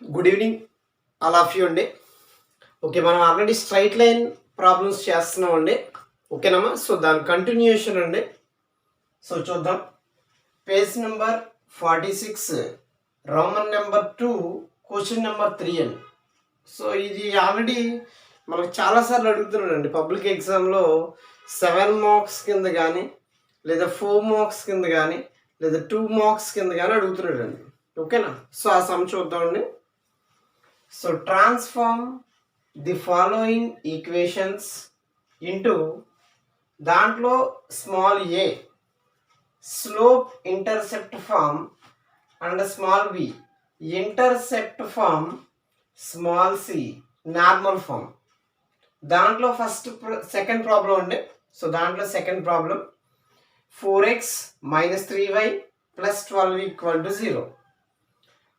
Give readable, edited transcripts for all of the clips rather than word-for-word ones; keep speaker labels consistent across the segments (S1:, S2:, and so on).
S1: Good evening all of you అండి. Okay, మనం already straight line problems చేస్తున్నాం అండి. ఓకేనమ్మా. సో దాని కంటిన్యూషన్ అండి. సో చూద్దాం. Page number 46, Roman number 2, question number 3 అండి. సో ఇది ఆల్రెడీ మనకు చాలాసార్లు అడుగుతున్నాడండి పబ్లిక్ ఎగ్జామ్లో. 7 మార్క్స్ కింద కానీ, లేదా 4 మార్క్స్ కింద కానీ, లేదా 2 మార్క్స్ కింద కానీ అడుగుతున్నాడండి. ఓకేనా. సో ఆ సమ్ చూద్దామండి. So transform the following equations into దాంట్లో small a slope intercept form and small b intercept form, small c normal form. దాంట్లో సెకండ్ ప్రాబ్లం అండి. సో దాంట్లో second problem 4x - 3y + 12 = 0.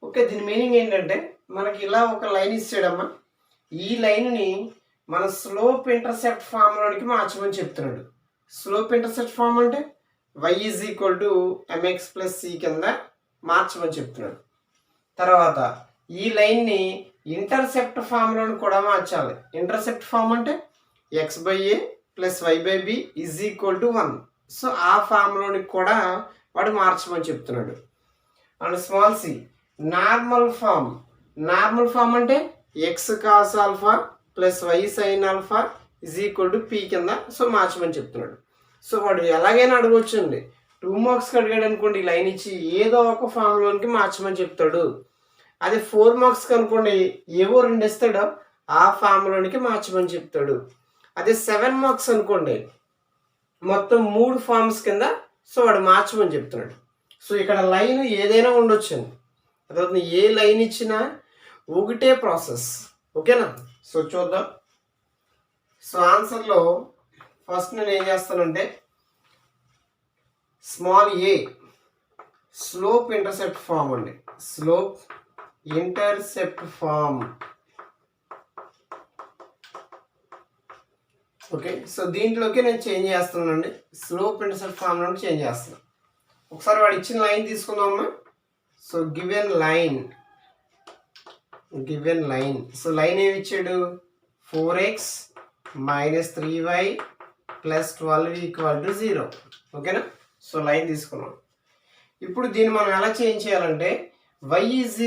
S1: Okay, దీని మీనింగ్ ఏంటంటే మనకి ఇలా ఒక లైన్ ఇచ్చాడమ్మా. ఈ లైన్ని మన స్లోప్ ఇంటర్సెప్ట్ ఫామ్లోనికి మార్చమని చెప్తున్నాడు. స్లోప్ ఇంటర్సెప్ట్ ఫామ్ అంటే y = mx + c కింద మార్చమని చెప్తున్నాడు. తర్వాత ఈ లైన్ని ఇంటర్సెప్ట్ ఫామ్లోని కూడా మార్చాలి. ఇంటర్సెప్ట్ ఫామ్ అంటే x/a + y/b = 1. సో ఆ ఫామ్లోనికి కూడా వాడు మార్చమని చెప్తున్నాడు. And small c normal form. Normal form అంటే x cos α + y sin α = p కింద సో మార్చమని చెప్తున్నాడు. సో వాడు ఎలాగైనా అడగొచ్చండి. 2 మార్క్స్కి అడిగాడు అనుకోండి, ఈ లైన్ ఇచ్చి ఏదో ఒక ఫామ్లోనికి మార్చమని చెప్తాడు. అదే 4 మార్క్స్కి అనుకోండి, ఏవో 2 ఇస్తాడో ఆ ఫామ్లోనికి మార్చమని చెప్తాడు. అదే 7 మార్క్స్ అనుకోండి, మొత్తం 3 ఫామ్స్ కింద సో వాడు మార్చమని చెప్తున్నాడు. సో ఇక్కడ లైన్ ఏదైనా ఉండొచ్చండి. అదవుతుంది, ఏ లైన్ ఇచ్చినా ఒకటే ప్రాసెస్. ఓకేనా. సో చూద్దాం. సో ఆన్సర్లో ఫస్ట్ నేను ఏం చేస్తానంటే small a slope intercept form అండి. Slope intercept form. Okay, so దీంట్లోకి నేను చేంజ్ చేస్తున్నానండి. స్లోప్ ఇంటర్సెప్ట్ ఫామ్ నుండి చేంజ్ చేస్తున్నాను. ఒకసారి వాడు ఇచ్చిన లైన్ తీసుకుందామా. So given line. So line ఏమి ఇచ్చాడు? 4x - 3y + 12 = 0. ఓకేనా. సో లైన్ తీసుకున్నాం. ఇప్పుడు దీన్ని మనం ఎలా చేంజ్ చేయాలంటే y =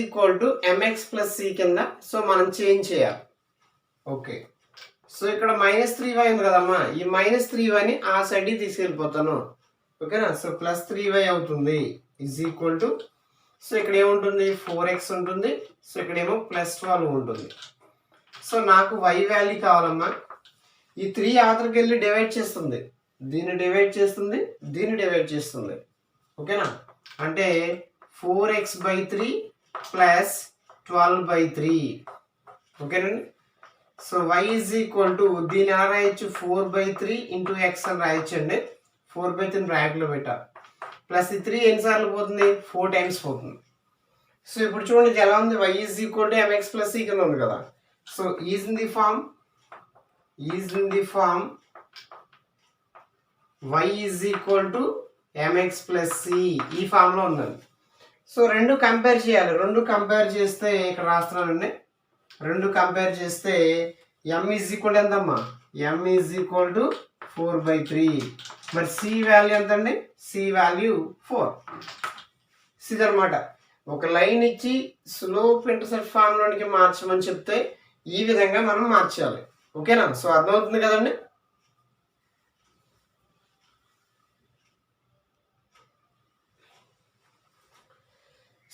S1: mx + c కింద సో మనం చేంజ్ చేయాలి. ఓకే, సో ఇక్కడ -3y ఉంది కదమ్మా, ఈ -3yని ఆ సైడ్కి తీసుకెళ్ళిపోతాను. ఓకేనా. సో +3y అవుతుంది = సో ఇక్కడ ఏముంటుంది? 4x ఉంటుంది. సో ఇక్కడేమో +12 ఉంటుంది. సో నాకు y వాల్యూ కావాలమ్మా. ఈ 3 ఆతరికి వెళ్ళి డివైడ్ చేస్తుంది, దీన్ని డివైడ్ చేస్తుంది, దీన్ని డివైడ్ చేస్తుంది. ఓకేనా. అంటే 4x/3 + 12/3. ఓకేనండి. సో y = దీన్ని ఎలా రాయొచ్చు? 4/3 × x అని రాయొచ్చండి. 4/3 బ్రాకెట్లో పెట్టాలి. ప్లస్ ఈ 3 ఎన్నిసార్లు పోతుంది? 4 టైమ్స్ పోతుంది. సో ఇప్పుడు చూడండి ఇది ఎలా ఉంది? y = mx + c కింద ఉంది కదా. So is in the form y = mx + c ఈ ఫామ్లో ఉందండి. సో రెండు కంపేర్ చేయాలి. రెండు కంపేర్ చేస్తే ఇక్కడ రాస్తున్నానండి. రెండు కంపేర్ చేస్తే m = ఎంతమ్మా? m = 4/3. మరి c వాల్యూ ఎంతండి? c value 4. ఇదనమాట. ఒక లైన్ ఇచ్చి స్లోప్ ఇంటర్సెప్ట్ ఫామ్లోనికి మార్చమని చెప్తే ఈ విధంగా మనం మార్చాలి. ఓకేనా. సో అర్థమవుతుంది కదండి.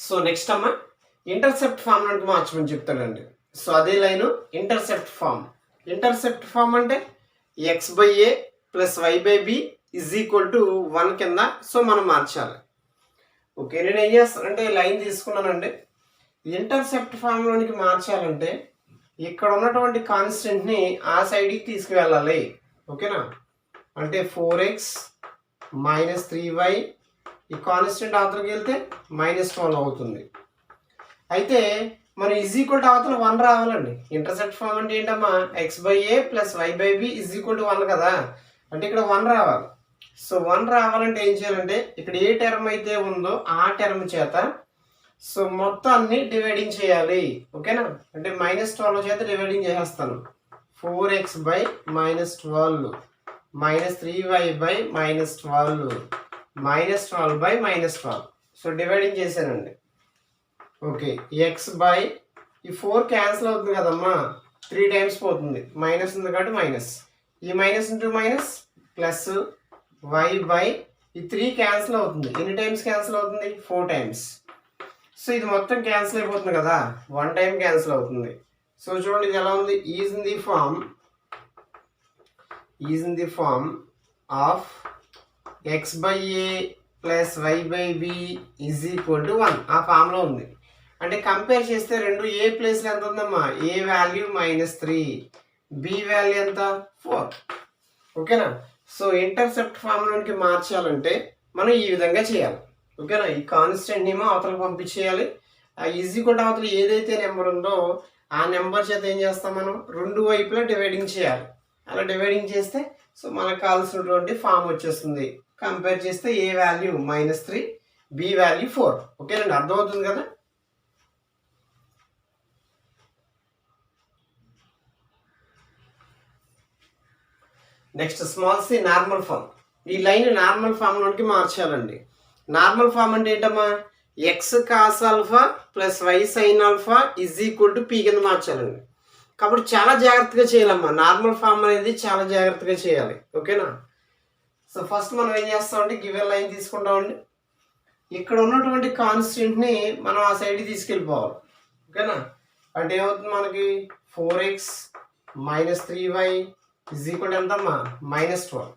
S1: సో నెక్స్ట్ అమ్మా ఇంటర్సెప్ట్ ఫామ్లోనికి మార్చమని చెప్తాడండి. సో అదే line intercept form. Intercept form అంటే x/a + y/b = 1 కింద సో మనం మార్చాలి. ఓకే, నేను ఏం చేస్తానంటే లైన్ తీసుకున్నానండి. ఇంటర్సెప్ట్ ఫామ్లోనికి మార్చాలంటే ఇక్కడ ఉన్నటువంటి కాన్స్టెంట్ని ఆ సైడ్కి తీసుకువెళ్ళాలి. ఓకేనా. అంటే 4x - 3y ఈ కాన్స్టెంట్ అవతలకి వెళ్తే -12 అవుతుంది. అయితే మనం = అవతల 1 రావాలండి. ఇంటర్సెప్ట్ ఫామ్ అంటే ఏంటమ్మా? x/a + y/b = 1 కదా. అంటే ఇక్కడ 1 రావాలి. సో 1 రావాలంటే ఏం చేయాలంటే ఇక్కడ ఏ టర్మ్ అయితే ఉందో ఆ టర్మ్ చేత సో మొత్తాన్ని డివైడింగ్ చేయాలి. ఓకేనా, అంటే -12 చేత డివైడింగ్ చేసేస్తాను. 4x by -12 -3y by -12 -12 by -12. So dividing చేశానండి. ఓకే, x బై ఈ 4 క్యాన్సిల్ అవుతుంది కదమ్మా, 3 టైమ్స్ పోతుంది, మైనస్ ఉంది కాబట్టి మైనస్, ఈ minus into minus plus y by ఈ 3 క్యాన్సిల్ అవుతుంది. ఎన్ని టైమ్స్ క్యాన్సిల్ అవుతుంది? 4 టైమ్స్. సో ఇది మొత్తం క్యాన్సిల్ అయిపోతుంది కదా, 1 టైం క్యాన్సిల్ అవుతుంది. సో చూడండి ఇది ఎలా ఉంది, is in the form of x by a plus y by b is equal to 1. ఆ ఫామ్లో ఉంది. అంటే కంపేర్ చేస్తే రెండు ఏ ప్లేస్లో ఎంత ఉందమ్మా, ఏ వాల్యూ -3, బి వాల్యూ ఎంత 4. ఓకేనా, సో ఇంటర్సెప్ట్ ఫామ్లోనికి మార్చాలంటే మనం ఈ విధంగా చేయాలి. ఓకేనా, ఈ కాన్స్టెంట్ నేమో అవతలకు పంపించేయాలి. ఆ ఈజ్ ఈక్వల్ టు అవతల ఏదైతే నెంబర్ ఉందో ఆ నెంబర్ చేత ఏం చేస్తాం, మనం రెండు వైపులా డివైడింగ్ చేయాలి. అలా డివైడింగ్ చేస్తే సో మనకు కావాల్సినటువంటి ఫామ్ వచ్చేస్తుంది. కంపేర్ చేస్తే ఏ వాల్యూ -3, బి వాల్యూ 4. ఓకేనండి, అర్థమవుతుంది కదా. Next small C normal form. ఈ లైన్ నార్మల్ ఫామ్లోకి మార్చాలండి. నార్మల్ ఫామ్ అంటే ఏంటమ్మా, X cos alpha plus why sign alpha is equal to P కింద మార్చాలండి. కాబట్టి చాలా జాగ్రత్తగా చేయాలమ్మా, నార్మల్ ఫామ్ అనేది చాలా జాగ్రత్తగా చేయాలి. ఓకేనా, సో ఫస్ట్ మనం ఏం చేస్తామంటే గివెన్ లైన్ తీసుకుంటామండి. ఇక్కడ ఉన్నటువంటి కాన్స్టెంట్ని మనం ఆ సైడ్కి తీసుకెళ్ళిపోవాలి. ఓకేనా, అంటే ఏమవుతుంది మనకి 4x - 3y ఈజ్ ఈక్వల్ ఎంతమ్మా -12.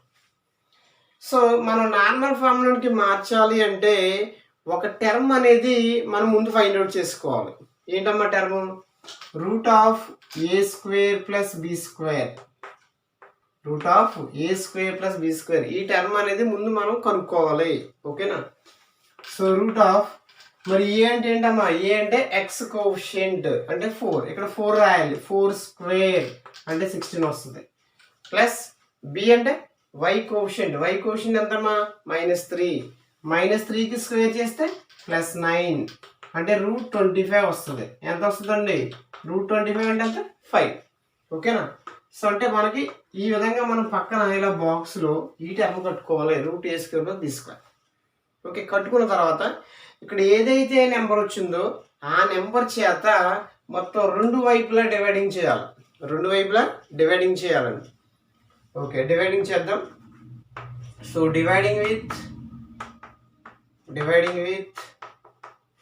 S1: సో మనం నార్మల్ ఫామ్లోకి మార్చాలి అంటే ఒక టర్మ్ అనేది మనం ముందు ఫైండ్ అవుట్ చేసుకోవాలి. ఏంటమ్మా term, √a² + b². √a² + b², ఈ టర్మ్ అనేది ముందు మనం కనుక్కోవాలి. ఓకేనా, సో మరి ఏ అంటే ఏంటమ్మా, ఏ అంటే ఎక్స్ కోఎఫిషియంట్ అంటే 4, ఇక్కడ 4 రాయాలి, 4² అంటే 16 వస్తుంది. ప్లస్ బి అంటే y కోఎఫిషియంట్ ఎంతమ్మా -3, -3కి స్క్వేర్ చేస్తే +9 అంటే √25 వస్తుంది. ఎంత వస్తుందండి, √25 అంటే ఎంత 5. ఓకేనా, సో అంటే మనకి ఈ విధంగా మనం పక్కన ఇలా బాక్స్లో ఈ టర్మ్ కట్టుకోవాలి, √a² తీసుకోవాలి. ఓకే, కట్టుకున్న తర్వాత ఇక్కడ ఏదైతే నెంబర్ వచ్చిందో ఆ నెంబర్ చేత మొత్తం రెండు వైపులా డివైడింగ్ చేయాలండి. ఓకే, డివైడింగ్ చేద్దాం. So dividing with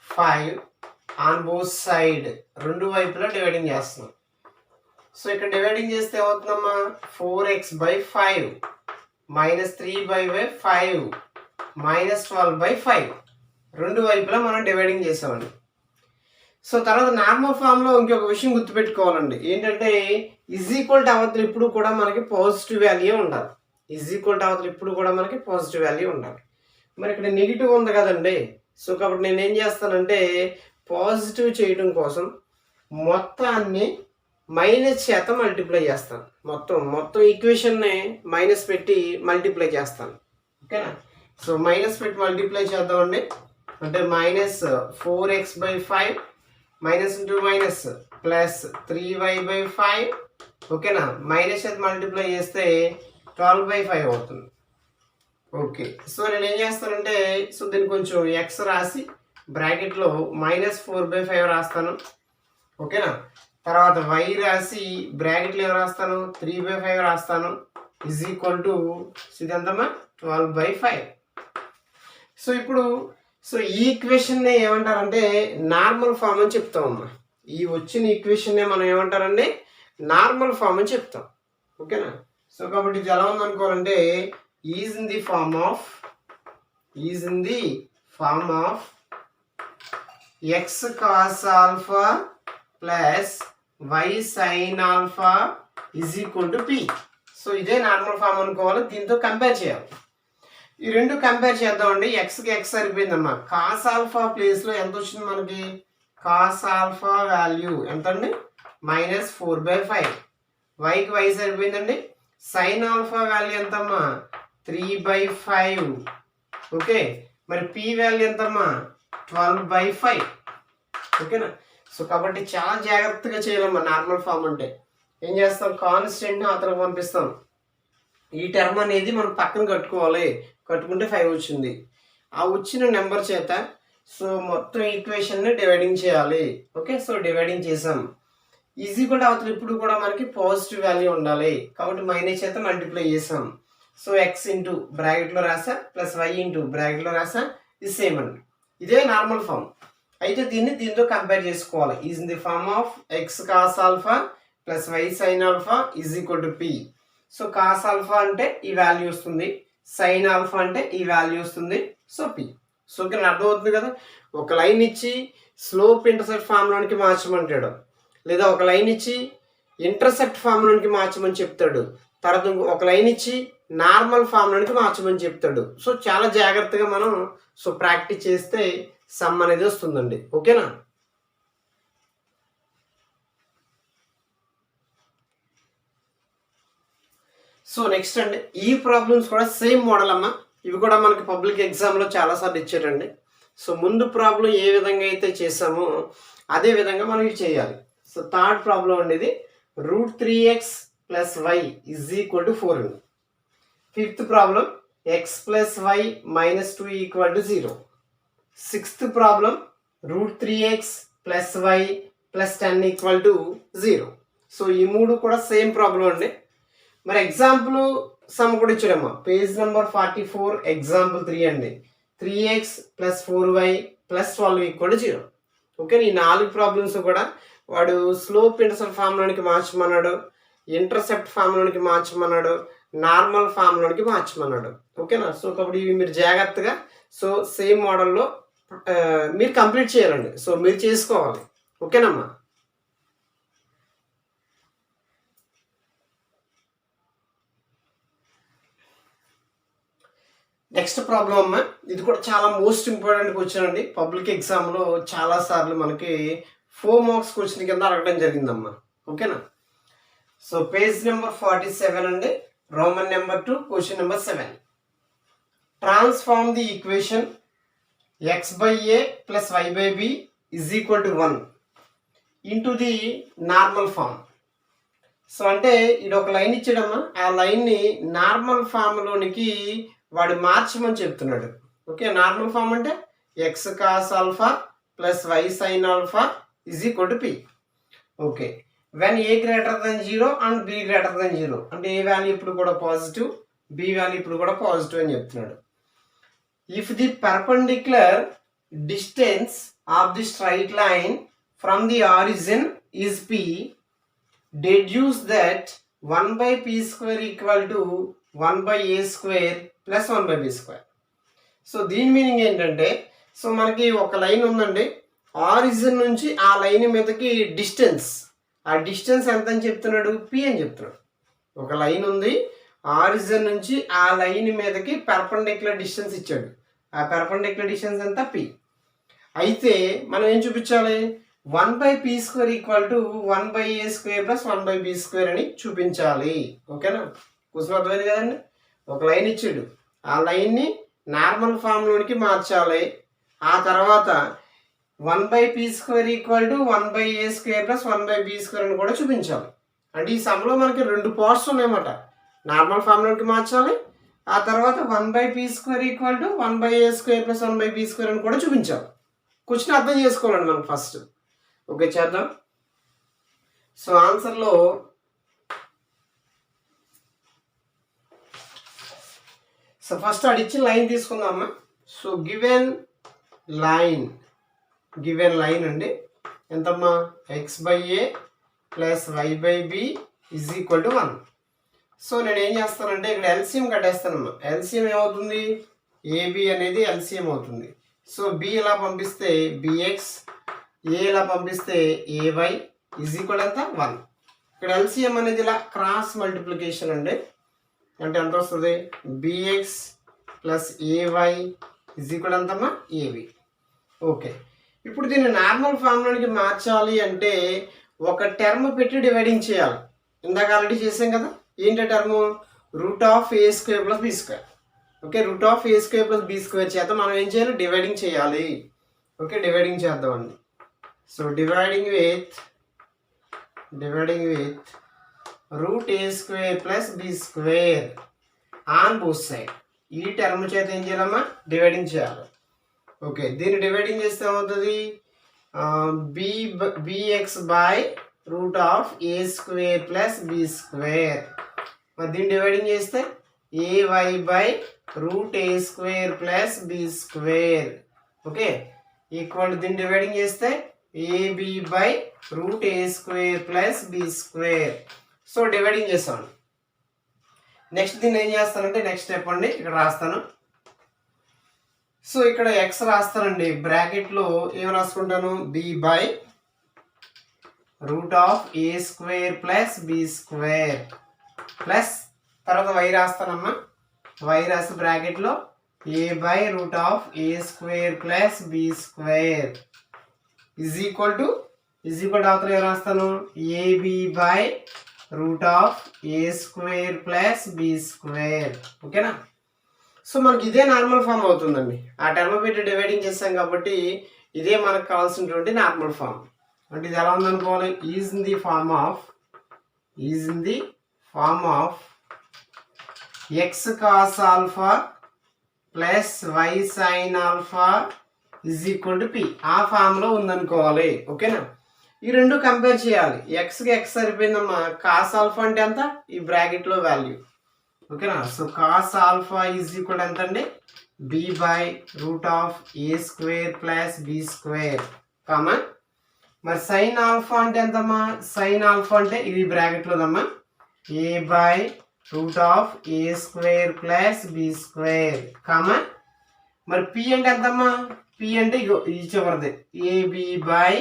S1: 5 on both side, రెండు వైపులా డివైడింగ్ చేస్తున్నాం. సో ఇక్కడ డివైడింగ్ చేస్తే ఏమవుతుందమ్మా, 4x/5 -3/5 -12/5, రెండు వైపులా మనం డివైడింగ్ చేసామండి. సో తర్వాత నార్మల్ ఫామ్లో ఇంకొక విషయం గుర్తుపెట్టుకోవాలండి, ఏంటంటే ఈజ్ ఈక్వల్ టు అవతల ఇప్పుడు కూడా మనకి పాజిటివ్ వాల్యూ ఉండాలి. మరి ఇక్కడ నెగిటివ్ ఉంది కదండి. సో కాబట్టి నేను ఏం చేస్తానంటే పాజిటివ్ చేయడం కోసం మొత్తాన్ని మైనస్ చేత మల్టిప్లై చేస్తాను. మొత్తం ఈక్వేషన్ని మైనస్ పెట్టి మల్టిప్లై చేస్తాను. ఓకేనా, సో మైనస్ పెట్టి మల్టిప్లై చేద్దామండి. అంటే -4x/5 minus into minus plus 3y/5. ఓకేనా, మైనస్ చేత మల్టిప్లై చేస్తే 12/5 అవుతుంది. ఓకే, సో నేను ఏం చేస్తానంటే సో దీన్ని కొంచెం ఎక్స్ రాసి బ్రాకెట్లో -4/5 రాస్తాను. ఓకేనా, తర్వాత y రాసి బ్రాకెట్లో ఏం రాస్తాను, 3/5 రాస్తాను. ఈజ్ ఈక్వల్ టు ఇది ఎంతమ్మా 12/5. సో ఇప్పుడు ఈ ఈక్వేషన్ని ఏమంటారంటే నార్మల్ ఫామ్ అని చెప్తామమ్మా. ఈ వచ్చిన ఈక్వేషన్నే మనం ఏమంటారండి, నార్మల్ ఫామ్ అని చెప్తాం. ఓకేనా, సో కాబట్టి ఇది ఎలా ఉందనుకోవాలంటే is in the form of X cos alpha plus why sign alpha is equal to P. So ఇదే నార్మల్ ఫామ్ అనుకోవాలి. దీంతో కంపేర్ చేయాలి. ఈ రెండు కంపేర్ చేద్దామండి. ఎక్స్కి ఎక్స్ సరిపోయిందమ్మా. కాస్ ఆల్ఫా ప్లేస్లో ఎంత వచ్చింది మనకి, కాస్ ఆల్ఫా వాల్యూ ఎంత అండి -4/5. వైకి వై సరిపోయిందండి. సైన్ ఆల్ఫా వాల్యూ ఎంతమ్మా 3/5. ఓకే, మరి పి వాల్యూ ఎంతమ్మా 12/5. ఓకేనా. సో కాబట్టి చాలా జాగ్రత్తగా చేయాలమ్మా. నార్మల్ ఫామ్ అంటే ఏం చేస్తాం, కాన్స్టెంట్ని అతనికి పంపిస్తాం. ఈ టర్మ్ అనేది మనం పక్కన కట్టుకోవాలి. కట్టుకుంటే 5 వచ్చింది. ఆ వచ్చిన నెంబర్ చేత సో మొత్తం ఈక్వేషన్ని డివైడింగ్ చేయాలి. ఓకే, సో డివైడింగ్ చేసాం. ఈజీ కూడా అవతల ఇప్పుడు కూడా మనకి పాజిటివ్ వాల్యూ ఉండాలి కాబట్టి మైనస్ చేత మల్టిప్లై చేసాం. సో ఎక్స్ ఇంటూ బ్రాకెట్లో రాసా ప్లస్ వై ఇంటూ బ్రాకెట్లో రాసా, ఇది సేమ్ అండి. ఇదే నార్మల్ ఫామ్. అయితే దీన్ని దీంతో కంపేర్ చేసుకోవాలి. Is in the form of X cos alpha plus why sign alpha is equal to P. So cos alpha అంటే ఈ వాల్యూ వస్తుంది, సైన్ ఆల్ఫా అంటే ఈ వాల్యూ వస్తుంది. So P. సో ఇక్కడ అర్థమవుతుంది కదా. ఒక లైన్ ఇచ్చి స్లోప్ ఇంటర్సెప్ట్ ఫామ్లోనికి మార్చమంటాడు, లేదా ఒక లైన్ ఇచ్చి ఇంటర్సెప్ట్ ఫామ్లోనికి మార్చమని చెప్తాడు, తర్వాత ఒక లైన్ ఇచ్చి నార్మల్ ఫామ్లోనికి మార్చమని చెప్తాడు. సో చాలా జాగ్రత్తగా మనం సో ప్రాక్టీస్ చేస్తే సమ్ అనేది వస్తుందండి. ఓకేనా. సో నెక్స్ట్ అండి, ఈ ప్రాబ్లమ్స్ కూడా సేమ్ మోడల్ అమ్మా. ఇవి కూడా మనకి పబ్లిక్ ఎగ్జామ్లో చాలాసార్లు ఇచ్చారండి. సో ముందు ప్రాబ్లం ఏ విధంగా అయితే చేసామో అదే విధంగా మనం ఇవి చేయాలి. సో థర్డ్ ప్రాబ్లం అండి ఇది. √3x + y = 4 అండి. Fifth problem x + y - 2 = 0. Sixth problem √3x + y + 10 = 0. So ఈ మూడు కూడా సేమ్ ప్రాబ్లం అండి. మరి ఎగ్జాంపుల్ సమ్ కూడా ఇచ్చాడమ్మా. పేజ్ నెంబర్ 44 ఎగ్జాంపుల్ 3 అండి. 3x + 4y + 12 = 0. ఓకే, ఈ 4 ప్రాబ్లమ్స్ కూడా వాడు స్లోప్ ఇంటర్సెప్ట్ ఫామ్లోనికి మార్చమన్నాడు, ఇంటర్సెప్ట్ ఫామ్లోనికి మార్చమన్నాడు, నార్మల్ ఫామ్లోనికి మార్చమన్నాడు. ఓకేనా. సో కాబట్టి ఇవి మీరు జాగ్రత్తగా సో సేమ్ మోడల్లో మీరు కంప్లీట్ చేయాలండి. సో మీరు చేసుకోవాలి. ఓకేనమ్మా. నెక్స్ట్ ప్రాబ్లం అమ్మా. ఇది కూడా చాలా మోస్ట్ ఇంపార్టెంట్ క్వశ్చన్ అండి. పబ్లిక్ ఎగ్జామ్లో చాలాసార్లు మనకి 4 మార్క్స్ క్వశ్చన్ కింద అడగడం జరిగిందమ్మా. ఓకేనా. సో పేజ్ నెంబర్ 47 అండి, Roman number 2, question number 7. Transform the equation x/a + y/b = 1 into the normal form. So అంటే ఇది ఒక లైన్ ఇచ్చాడమ్మా. ఆ లైన్ని నార్మల్ ఫామ్లోనికి వాడు మార్చమని చెప్తున్నాడు. ఓకే, నార్మల్ ఫామ్ అంటే X cos alpha plus why sign alpha = p. Okay, when a > 0 and b > 0 అంటే ఏ వాల్యూ ఇప్పుడు కూడా పాజిటివ్, b వాల్యూ ఇప్పుడు కూడా పాజిటివ్ అని చెప్తున్నాడు. If the perpendicular distance of the straight line from the origin is p, deduce that 1/p² = 1/a² + 1/b². So దీని meaning ఏంటంటే, so మనకి ఒక లైన్ ఉందండి, ఆరిజిన్ నుంచి ఆ లైన్ మీదకి డిస్టెన్స్, ఆ డిస్టెన్స్ ఎంత అని చెప్తున్నాడు, p అని చెప్తున్నాడు. ఒక లైన్ ఉంది, ఆరిజిన్ నుంచి ఆ లైన్ మీదకి పెర్పెండిక్యులర్ డిస్టెన్స్ ఇచ్చాడు. ఆ పెర్పెండిక్యులర్ డిస్టెన్స్ ఎంత p. అయితే మనం ఏం చూపించాలి, 1/p² = 1/a² + 1/b² అని చూపించాలి. ఓకేనా. క్వశ్చన్ అర్థమైంది కదండి. ఒక లైన్ ఇచ్చాడు, ఆ లైన్ని నార్మల్ ఫామ్లోనికి మార్చాలి. ఆ తర్వాత 1/p² = 1/a² + 1/b² అని కూడా చూపించాలి. అంటే ఈ సమ్లో మనకి 2 పార్ట్స్ ఉన్నాయన్నమాట. నార్మల్ ఫామ్లోనికి మార్చాలి, ఆ తర్వాత 1/p² = 1/a² + 1/b² అని కూడా చూపించాలి. క్వశ్చన్ అర్థం చేసుకోవాలండి మనం ఫస్ట్. ఓకే, చేద్దాం. సో ఆన్సర్లో సో ఫస్ట్ అడిచ్చిన లైన్ తీసుకుందామా. సో గివెన్ లైన్ అండి ఎంతమ్మా, x/a + y/b = 1. సో నేను ఏం చేస్తానంటే ఇక్కడ ఎల్సిఎం కట్టేస్తానమ్మా. ఎల్సిఎం ఏమవుతుంది, ఏబి అనేది ఎల్సిఎం అవుతుంది. సో బి ఇలా పంపిస్తే bx, ఏ ఇలా పంపిస్తే ay = ఎంత, 1. ఇక్కడ ఎల్సిఎం అనేది ఇలా క్రాస్ మల్టిప్లికేషన్ అండి. అంటే ఎంత వస్తుంది, bx + ay = ఎంతమ్మా, ab. ఓకే, ఇప్పుడు దీన్ని నార్మల్ ఫామ్లోనికి మార్చాలి అంటే ఒక టర్మ్ పెట్టి డివైడింగ్ చేయాలి. ఇందాక ఆల్రెడీ చేసాం కదా. ఏంటి term, √a² + b². Okay, √a² + b² చేత మనం ఏం చేయాలి, డివైడింగ్ చేయాలి. ఓకే, డివైడింగ్ చేద్దామండి. So dividing with root A square plus B square on both side. ఈ టర్మ్ చేత ఏం చేయాలమ్మా, డివైడింగ్ చేయాలి. ఓకే, దీన్ని డివైడింగ్ చేస్తే ఏమవుతుంది, bx by root of A square plus B square. మరి దీన్ని డివైడింగ్ చేస్తే ay by root A square plus B square. Okay, equal దీన్ని డివైడింగ్ చేస్తే ab by root A square plus B square. So dividing చేస్తాను. Next దీన్ని ఏం చేస్తానంటే next step అండి, ఇక్కడ రాస్తాను. సో ఇక్కడ x రాస్తానండి, బ్రాకెట్లో ఏం రాసుకుంటాను, b by root of A square plus B square plus తర్వాత y రాస్తానమ్మా, y రాసి బ్రాకెట్లో a by root of A square plus B square is equal to అవతల ఏం రాస్తాను, ab by root of A square plus B square. ఓకేనా. So మనకి ఇదే నార్మల్ ఫామ్ అవుతుందండి, ఆ టర్మ్ పెట్టి డివైడింగ్ చేస్తాం కాబట్టి ఇదే మనకు కావాల్సినటువంటి నార్మల్ ఫామ్. అంటే ఇది ఎలా ఉందనుకోవాలి, is in the form of X cos alpha plus why sign alpha is equal to P. ఆ ఫామ్లో ఉందనుకోవాలి. ఓకేనా. ఈ రెండు కంపేర్ చేయాలి. ఎక్స్కి ఎక్స్ సరిపోయిందమ్మా, కాస్ ఆల్ఫా అంటే ఎంత, ఈ బ్రాకెట్లో వాల్యూ. ఓకేనా. So cos alpha is equal ఎంత అండి, B by root of A square plus B square comma. మరి సైన్ ఆల్ఫా అంటే ఎంతమ్మా, సైన్ ఆల్ఫా అంటే ఇది బ్రాకెట్లోదమ్మా, A by root of A square plus B square comma. మరి పి అంటే ఎంతమ్మా, పి అంటే ఇగో ఈ చివరిది, AB by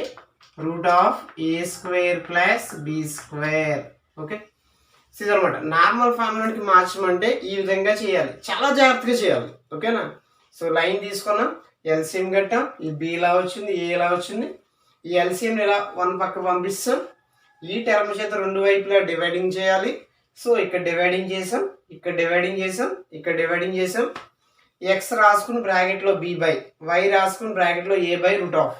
S1: root of A square plus B square. Okay, ఇదనమాట నార్మల్ ఫార్ములాకి మార్చమంటే ఈ విధంగా చేయాలి, చాలా జాగ్రత్తగా చేయాలి. ఓకేనా. సో లైన్ తీసుకున్నాం, ఎల్సిఎం కట్టాం, ఈ బి ఇలా వచ్చింది, ఏ ఇలా వచ్చింది, ఈ ఎల్సిఎం ఇలా వన్ పక్క పంపిస్తాం, ఈ టర్మ్ చేత రెండు వైపులా డివైడింగ్ చేయాలి. సో ఇక్కడ డివైడింగ్ చేసాం, ఇక్కడ డివైడింగ్ చేసాం, ఇక్కడ డివైడింగ్ చేసాం, ఎక్స్ రాసుకుని బ్రాకెట్లో బి బై, వై రాసుకుని బ్రాకెట్లో ఏ బై రూట్ ఆఫ్,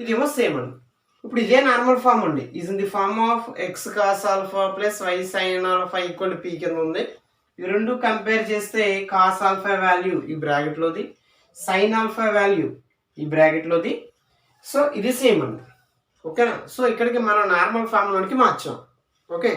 S1: ఇదేమో సేమ్ అండి. ఇప్పుడు ఇదే నార్మల్ ఫామ్ అండి, is in the form of X cos alpha plus why sign alpha equal to P కింద ఉంది. ఈ రెండు కంపేర్ చేస్తే కాస్ ఆల్ఫా వాల్యూ ఈ బ్రాకెట్లోది, సైన్ ఆల్ఫా వాల్యూ ఈ బ్రాకెట్లోది. సో ఇది సేమ్ అండి. ఓకేనా. సో ఇక్కడికి మనం నార్మల్ ఫామ్లోనికి మార్చాం. ఓకే,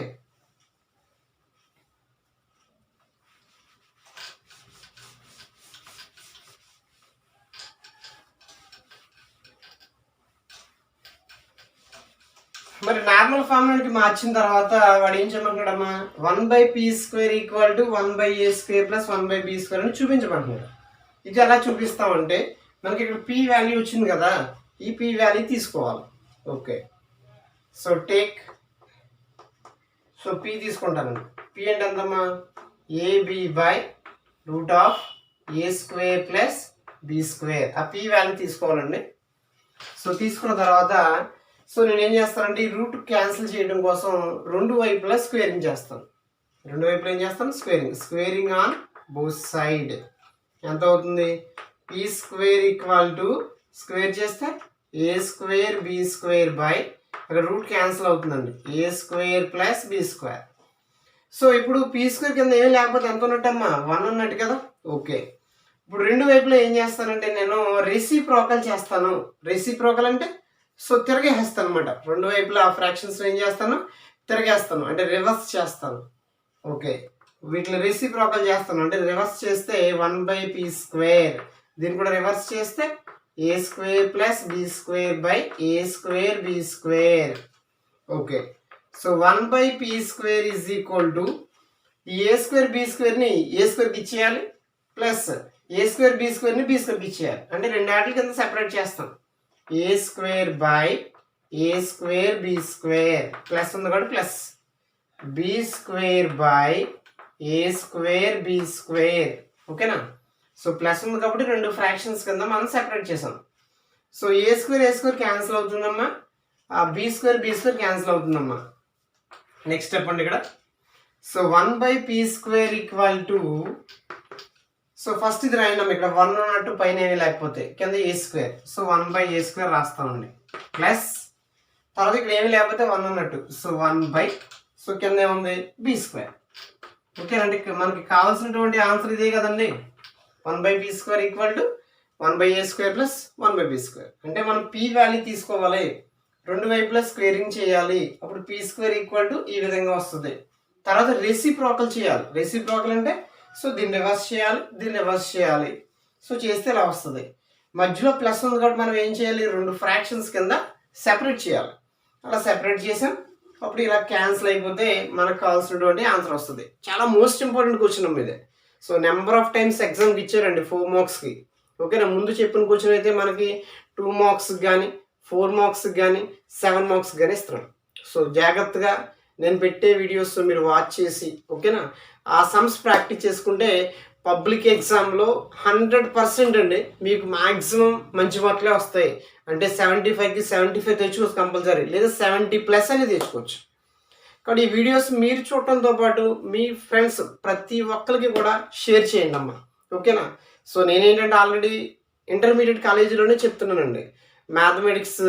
S1: మరి నార్మల్ ఫార్ములాకి మార్చిన తర్వాత వాడు ఏం చెప్పమంటాడమ్మా, 1/p square equal to 1/a square plus 1/b square అని చూపించమంటున్నాడు. ఇది ఎలా చూపిస్తామంటే మనకి ఇక్కడ p వాల్యూ వచ్చింది కదా, ఈ p వాల్యూ తీసుకోవాలి. ఓకే, సో p తీసుకుంటానండి. p అంటే ఎంతమ్మా, ab by root of A square plus B square. ఆ p వాల్యూ తీసుకోవాలండి. సో తీసుకున్న తర్వాత సో నేను ఏం చేస్తానంటే ఈ రూట్ క్యాన్సిల్ చేయడం కోసం రెండు వైపులా స్క్వేరింగ్ చేస్తాను. రెండు వైపులా ఏం చేస్తాను, స్క్వేరింగ్ ఆన్ బోత్ సైడ్. ఎంత అవుతుంది, P square equal to square చేస్తే A square B square by, అక్కడ రూట్ క్యాన్సిల్ అవుతుందండి, A square plus B square. So ఇప్పుడు పీ స్క్వేర్ కింద ఏం లేకపోతే ఎంత ఉన్నట్టమ్మా, 1 ఉన్నట్టు కదా. ఓకే, ఇప్పుడు రెండు వైపులా ఏం చేస్తానంటే నేను రెసిప్రోకల్ చేస్తాను. రెసిప్రోకల్ అంటే సో తిరగేస్తాను అనమాట, రెండు వైపులా ఫ్రాక్షన్స్ ఏం చేస్తాను, తిరగేస్తాను అంటే రివర్స్ చేస్తాను. ఓకే, వీటిని రెసిప్రోకల్ చేస్తాను అంటే రివర్స్ చేస్తే 1/p స్క్వేర్, దీన్ని కూడా రివర్స్ చేస్తే A square plus B square by A square B square. Okay, so 1/p square is equal to A square B స్క్వేర్ని ఏ స్క్వేర్కి ఇచ్చేయాలి ప్లస్ ఏ స్క్వేర్ బి స్క్వేర్ని బి స్క్వేర్కి ఇచ్చేయాలి. అంటే రెండు ఆటల కింద సెపరేట్ చేస్తాం, A square by A square B square plus ఉంది కూడా plus B square by A square B square. ఓకేనా. సో ప్లస్ ఉంది కాబట్టి రెండు ఫ్రాక్షన్స్ కింద మనం సెపరేట్ చేసాం. సో ఏ స్క్వేర్ క్యాన్సిల్ అవుతుందమ్మా, బి స్క్వేర్ క్యాన్సిల్ అవుతుందమ్మా. నెక్స్ట్ స్టెప్ అండి ఇక్కడ. So 1/p square equal to, so first ఇది రాయండి ఇక్కడ 1 ఉన్నట్టు పైన ఏమీ లేకపోతే కింద A square, so 1/a square రాస్తామండి ప్లస్ తర్వాత ఇక్కడ ఏమి లేకపోతే 1 అన్నట్టు. సో 1/, సో కింద ఏముంది b². ఓకేనండి, మనకి కావాల్సినటువంటి ఆన్సర్ ఇదే కదండి. 1/b² equal to 1/a² plus 1/b². అంటే మనం p వాల్యూ తీసుకోవాలి, రెండు వైపులా స్క్వేరింగ్ చేయాలి, అప్పుడు p² ఈక్వల్ టు ఈ విధంగా వస్తుంది. తర్వాత రెసిప్రోకల్ చేయాలి. రెసిప్రోకల్ అంటే సో దీన్ని రివర్స్ చేయాలి, దీన్ని రివర్స్ చేయాలి. సో చేస్తే ఇలా వస్తుంది. మధ్యలో ప్లస్ ఉంది కాబట్టి మనం ఏం చేయాలి, రెండు ఫ్రాక్షన్స్ కింద సెపరేట్ చేయాలి. అలా సెపరేట్ చేసాం, అప్పుడు ఇలా క్యాన్సిల్ అయిపోతే మనకు కావాల్సినటువంటి ఆన్సర్ వస్తుంది. చాలా మోస్ట్ ఇంపార్టెంట్ క్వశ్చన్ ఇదే. సో నెంబర్ ఆఫ్ టైమ్స్ ఎగ్జామ్కి ఇచ్చారండి 4 మార్క్స్కి. ఓకేనా, ముందు చెప్పిన క్వశ్చన్ అయితే మనకి 2 మార్క్స్కి కానీ 4 మార్క్స్కి కానీ 7 మార్క్స్కి కానీ ఇస్తున్నాడు. సో జాగ్రత్తగా నేను పెట్టే వీడియోస్ మీరు వాచ్ చేసి ఓకేనా ఆ సమ్స్ ప్రాక్టీస్ చేసుకుంటే పబ్లిక్ ఎగ్జామ్లో 100% అండి మీకు మ్యాక్సిమం మంచి మార్కులే వస్తాయి. అంటే 75కి 75 తెచ్చుకోవచ్చు కంపల్సరీ, లేదా 70+ అనేది తెచ్చుకోవచ్చు. కాబట్టి ఈ వీడియోస్ మీరు చూడటంతో పాటు మీ ఫ్రెండ్స్ ప్రతి ఒక్కరికి కూడా షేర్ చేయండి అమ్మా. ఓకేనా, సో నేనేంటంటే ఆల్రెడీ ఇంటర్మీడియట్ కాలేజీలోనే చెప్తున్నానండి. మ్యాథమెటిక్స్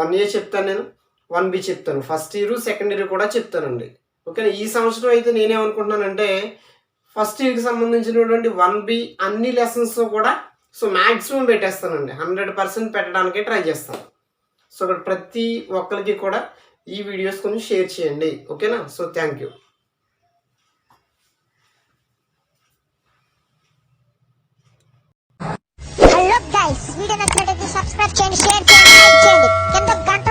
S1: 1 year చెప్తాను, నేను 1B చెప్తాను, ఫస్ట్ ఇయర్ సెకండ్ ఇయర్ కూడా చెప్తానండి. ఓకేనా, ఈ సంవత్సరం అయితే నేనేమనుకుంటున్నానంటే ఫస్ట్ ఇయర్కి సంబంధించినటువంటి 1B అన్ని లెసన్స్ కూడా సో మ్యాక్సిమం పెట్టేస్తానండి. 100% పెట్టడానికే ట్రై చేస్తాను. సో ఇక్కడ ప్రతి ఒక్కరికి కూడా ఈ వీడియోస్ కొంచెం షేర్ చేయండి. ఓకేనా, so thank you.
S2: Hello guys, video నచ్చినట్లయితే సబ్స్క్రైబ్ చేయండి, షేర్ చేయండి, లైక్ చేయండి, కింద గంట